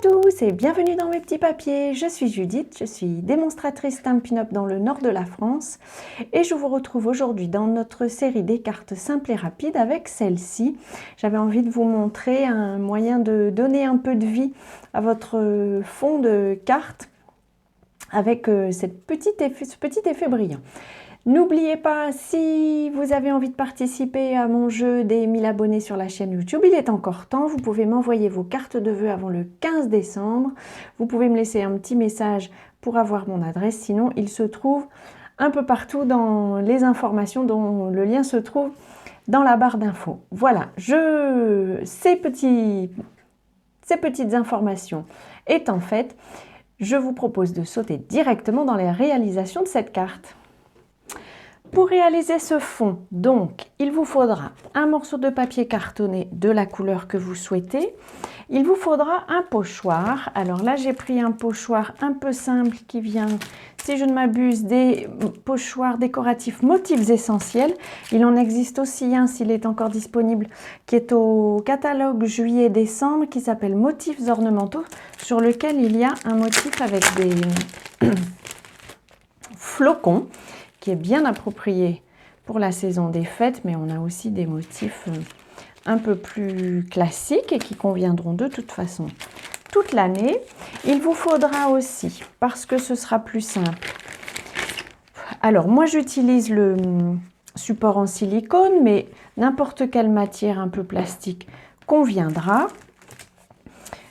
tous et bienvenue dans mes petits papiers. Je suis Judith, je suis démonstratrice Stampin' Up dans le nord de la France et je vous retrouve aujourd'hui dans notre série des cartes simples et rapides avec celle-ci. J'avais envie de vous montrer un moyen de donner un peu de vie à votre fond de cartes avec ce petit effet brillant. N'oubliez pas, si vous avez envie de participer à mon jeu des 1000 abonnés sur la chaîne YouTube, il est encore temps. Vous pouvez m'envoyer vos cartes de vœux avant le 15 décembre. Vous pouvez me laisser un petit message pour avoir mon adresse. Sinon, il se trouve un peu partout dans les informations dont le lien se trouve dans la barre d'infos. Voilà, ces petites informations étant faites, je vous propose de sauter directement dans les réalisations de cette carte. Pour réaliser ce fond, donc, il vous faudra un morceau de papier cartonné de la couleur que vous souhaitez. Il vous faudra un pochoir. Alors là, j'ai pris un pochoir un peu simple qui vient, si je ne m'abuse, des pochoirs décoratifs motifs essentiels. Il en existe aussi un, s'il est encore disponible, qui est au catalogue juillet-décembre, qui s'appelle Motifs ornementaux, sur lequel il y a un motif avec des flocons, qui est bien approprié pour la saison des fêtes, mais on a aussi des motifs un peu plus classiques et qui conviendront de toute façon toute l'année. Il vous faudra aussi, parce que ce sera plus simple, alors moi j'utilise le support en silicone, mais n'importe quelle matière un peu plastique conviendra.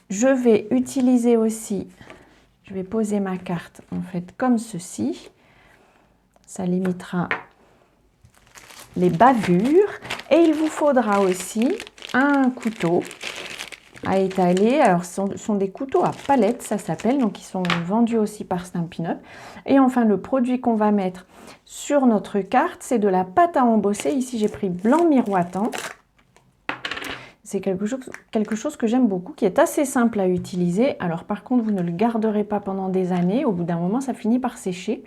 Je vais utiliser aussi, je vais poser ma carte en fait comme ceci. Ça limitera les bavures. Et il vous faudra aussi un couteau à étaler. Alors, ce sont des couteaux à palette, ça s'appelle. Donc, ils sont vendus aussi par Stampin' Up. Et enfin, le produit qu'on va mettre sur notre carte, c'est de la pâte à embosser. Ici, j'ai pris blanc miroitant. C'est quelque chose que j'aime beaucoup, qui est assez simple à utiliser. Alors, par contre, vous ne le garderez pas pendant des années. Au bout d'un moment, ça finit par sécher.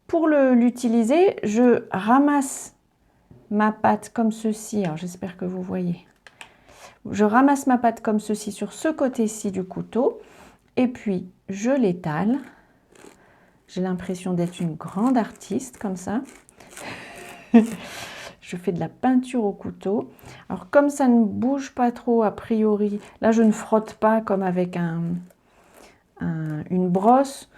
Pour l'utiliser, je ramasse ma pâte comme ceci. Alors, j'espère que vous voyez. Je ramasse ma pâte comme ceci sur ce côté-ci du couteau. Et puis, je l'étale. J'ai l'impression d'être une grande artiste, comme ça. Je fais de la peinture au couteau. Alors, comme ça ne bouge pas trop, a priori, là, je ne frotte pas comme avec une brosse.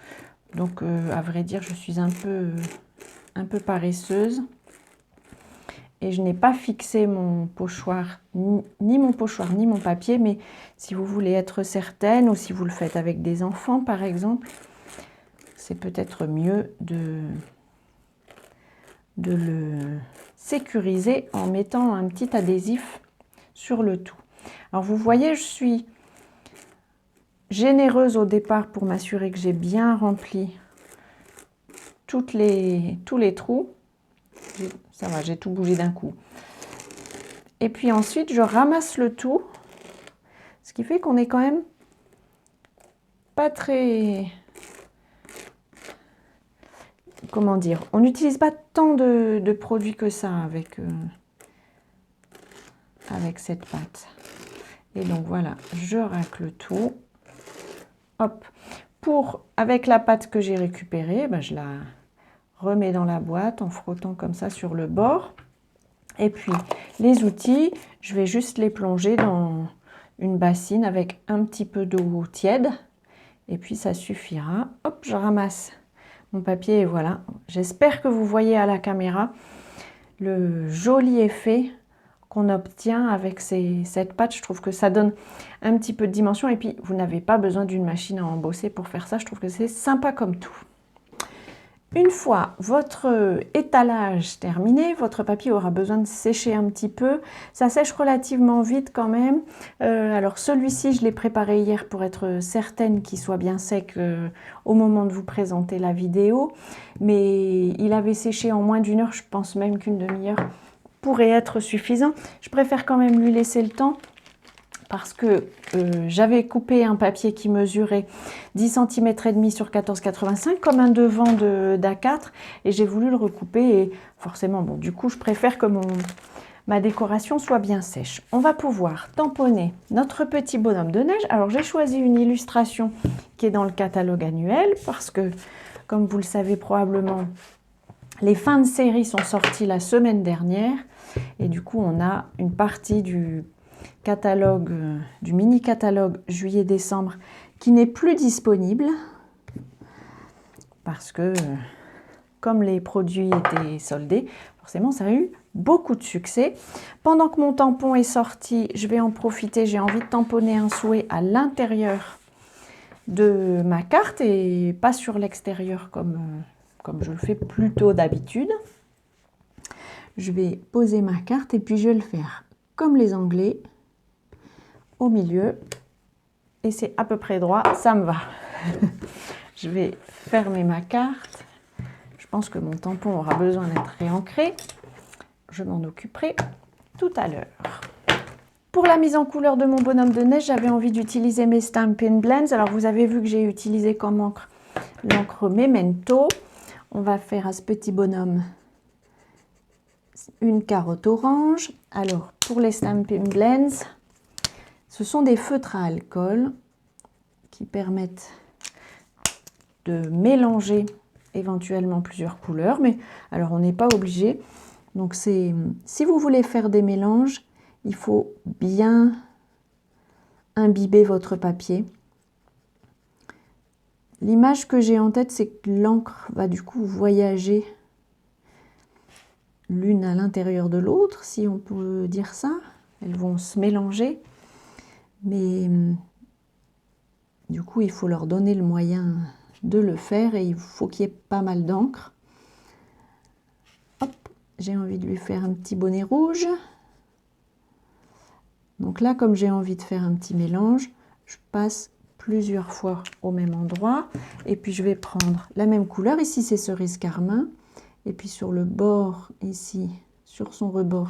Donc, à vrai dire, je suis un peu paresseuse. Et je n'ai pas fixé mon pochoir, ni mon pochoir, ni mon papier. Mais si vous voulez être certaine, ou si vous le faites avec des enfants, par exemple, c'est peut-être mieux de le sécuriser en mettant un petit adhésif sur le tout. Alors, vous voyez, je suis généreuse au départ pour m'assurer que j'ai bien rempli tous les trous. Ça va, j'ai tout bougé d'un coup. Et puis ensuite, je ramasse le tout. Ce qui fait qu'on est quand même pas très... Comment dire? On n'utilise pas tant de produits que ça avec cette pâte. Et donc voilà, je racle tout. Hop. Avec la pâte que j'ai récupérée, ben, je la remets dans la boîte en frottant comme ça sur le bord. Et puis les outils, je vais juste les plonger dans une bassine avec un petit peu d'eau tiède. Et puis ça suffira. Hop, je ramasse mon papier et voilà. J'espère que vous voyez à la caméra le joli effet qu'on obtient avec cette pâte. Je trouve que ça donne un petit peu de dimension. Et puis, vous n'avez pas besoin d'une machine à embosser pour faire ça. Je trouve que c'est sympa comme tout. Une fois votre étalage terminé, votre papier aura besoin de sécher un petit peu. Ça sèche relativement vite quand même. Alors celui-ci, je l'ai préparé hier pour être certaine qu'il soit bien sec au moment de vous présenter la vidéo. Mais il avait séché en moins d'1 heure, je pense même qu'une demi-heure pourrait être suffisant. Je préfère quand même lui laisser le temps parce que j'avais coupé un papier qui mesurait 10 cm et demi sur 14,85 comme un devant d'A4 et j'ai voulu le recouper et forcément, bon, du coup, je préfère que ma décoration soit bien sèche. On va pouvoir tamponner notre petit bonhomme de neige. Alors j'ai choisi une illustration qui est dans le catalogue annuel parce que, comme vous le savez probablement, les fins de série sont sorties la semaine dernière et du coup on a une partie du catalogue, du mini catalogue juillet-décembre qui n'est plus disponible parce que comme les produits étaient soldés, forcément ça a eu beaucoup de succès. Pendant que mon tampon est sorti, je vais en profiter, j'ai envie de tamponner un souhait à l'intérieur de ma carte et pas sur l'extérieur comme je le fais plutôt d'habitude. Je vais poser ma carte et puis je vais le faire comme les Anglais, au milieu, et c'est à peu près droit, ça me va. Je vais fermer ma carte. Je pense que mon tampon aura besoin d'être réancré. Je m'en occuperai tout à l'heure. Pour la mise en couleur de mon bonhomme de neige, j'avais envie d'utiliser mes Stampin' Blends. Alors vous avez vu que j'ai utilisé comme encre l'encre Memento. On va faire à ce petit bonhomme une carotte orange. Alors pour les Stampin' Blends, ce sont des feutres à alcool qui permettent de mélanger éventuellement plusieurs couleurs, mais alors on n'est pas obligé. Donc si vous voulez faire des mélanges, il faut bien imbiber votre papier. L'image que j'ai en tête, c'est que l'encre va du coup voyager l'une à l'intérieur de l'autre, si on peut dire ça. Elles vont se mélanger, mais du coup il faut leur donner le moyen de le faire et il faut qu'il y ait pas mal d'encre. Hop, j'ai envie de lui faire un petit bonnet rouge. Donc là, comme j'ai envie de faire un petit mélange, je passe plusieurs fois au même endroit et puis je vais prendre la même couleur. Ici c'est cerise carmin et puis sur le bord ici, sur son rebord,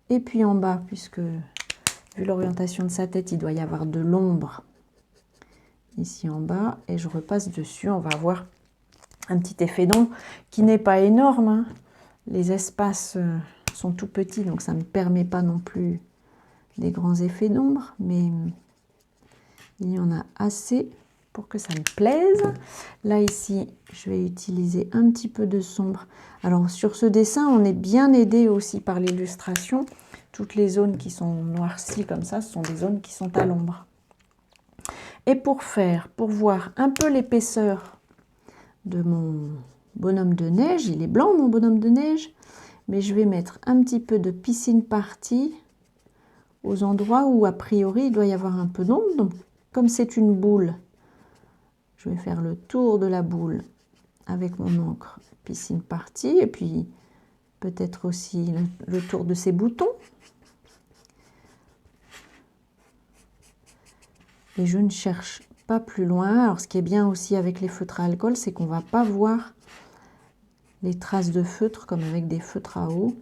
et puis en bas, puisque vu l'orientation de sa tête, il doit y avoir de l'ombre ici en bas, et je repasse dessus. On va avoir un petit effet d'ombre qui n'est pas énorme, hein. Les espaces sont tout petits, donc ça ne me permet pas non plus des grands effets d'ombre, mais il y en a assez pour que ça me plaise. Là ici, je vais utiliser un petit peu de sombre. Alors sur ce dessin, on est bien aidé aussi par l'illustration. Toutes les zones qui sont noircies comme ça, ce sont des zones qui sont à l'ombre. Et pour voir un peu l'épaisseur de mon bonhomme de neige, il est blanc mon bonhomme de neige, mais je vais mettre un petit peu de piscine party aux endroits où a priori il doit y avoir un peu d'ombre. Donc comme c'est une boule, je vais faire le tour de la boule avec mon encre piscine party et puis peut-être aussi le tour de ses boutons. Et je ne cherche pas plus loin. Alors ce qui est bien aussi avec les feutres à alcool, c'est qu'on ne va pas voir les traces de feutre comme avec des feutres à eau.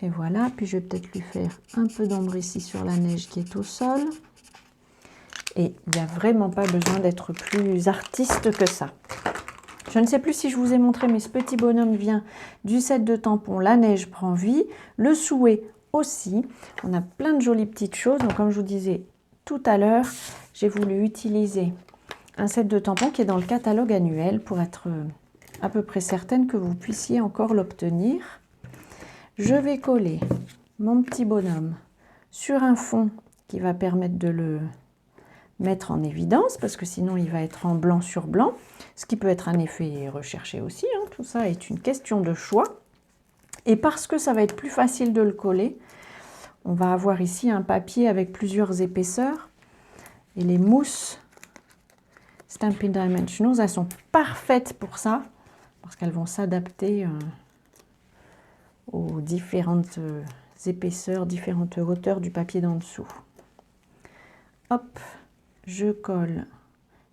Et voilà, puis je vais peut-être lui faire un peu d'ombre ici sur la neige qui est au sol. Et il n'y a vraiment pas besoin d'être plus artiste que ça. Je ne sais plus si je vous ai montré, mais ce petit bonhomme vient du set de tampons La Neige Prend Vie. Le souhait aussi. On a plein de jolies petites choses. Donc comme je vous disais tout à l'heure, j'ai voulu utiliser un set de tampons qui est dans le catalogue annuel pour être à peu près certaine que vous puissiez encore l'obtenir. Je vais coller mon petit bonhomme sur un fond qui va permettre de le mettre en évidence, parce que sinon il va être en blanc sur blanc, ce qui peut être un effet recherché aussi, hein. Tout ça est une question de choix. Et parce que ça va être plus facile de le coller, on va avoir ici un papier avec plusieurs épaisseurs, et les mousses Stampin' Dimensionals, elles sont parfaites pour ça, parce qu'elles vont s'adapter aux différentes épaisseurs, différentes hauteurs du papier d'en dessous. Hop, je colle,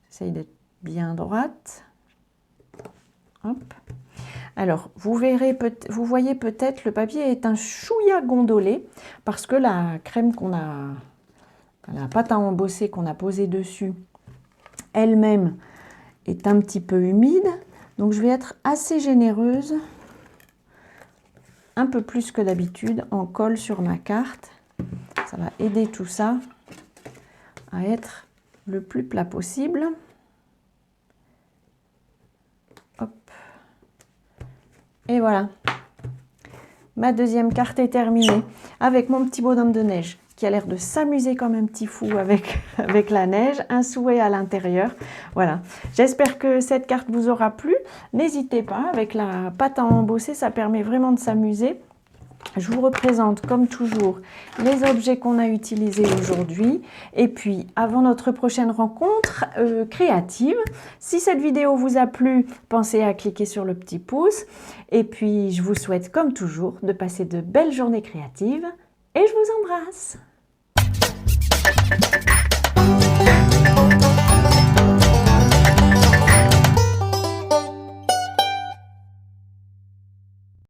j'essaye d'être bien droite. Hop. Alors, vous voyez peut-être, le papier est un chouïa gondolé, parce que la crème qu'on a, la pâte à embosser qu'on a posée dessus, elle-même est un petit peu humide. Donc, je vais être assez généreuse un peu plus que d'habitude en colle sur ma carte. Ça va aider tout ça à être le plus plat possible. Hop. Et voilà. Ma deuxième carte est terminée avec mon petit bonhomme de neige qui a l'air de s'amuser comme un petit fou avec la neige, un souhait à l'intérieur. Voilà, j'espère que cette carte vous aura plu. N'hésitez pas, avec la pâte à embosser, ça permet vraiment de s'amuser. Je vous représente comme toujours les objets qu'on a utilisés aujourd'hui. Et puis, avant notre prochaine rencontre créative, si cette vidéo vous a plu, pensez à cliquer sur le petit pouce. Et puis, je vous souhaite comme toujours de passer de belles journées créatives. Et je vous embrasse.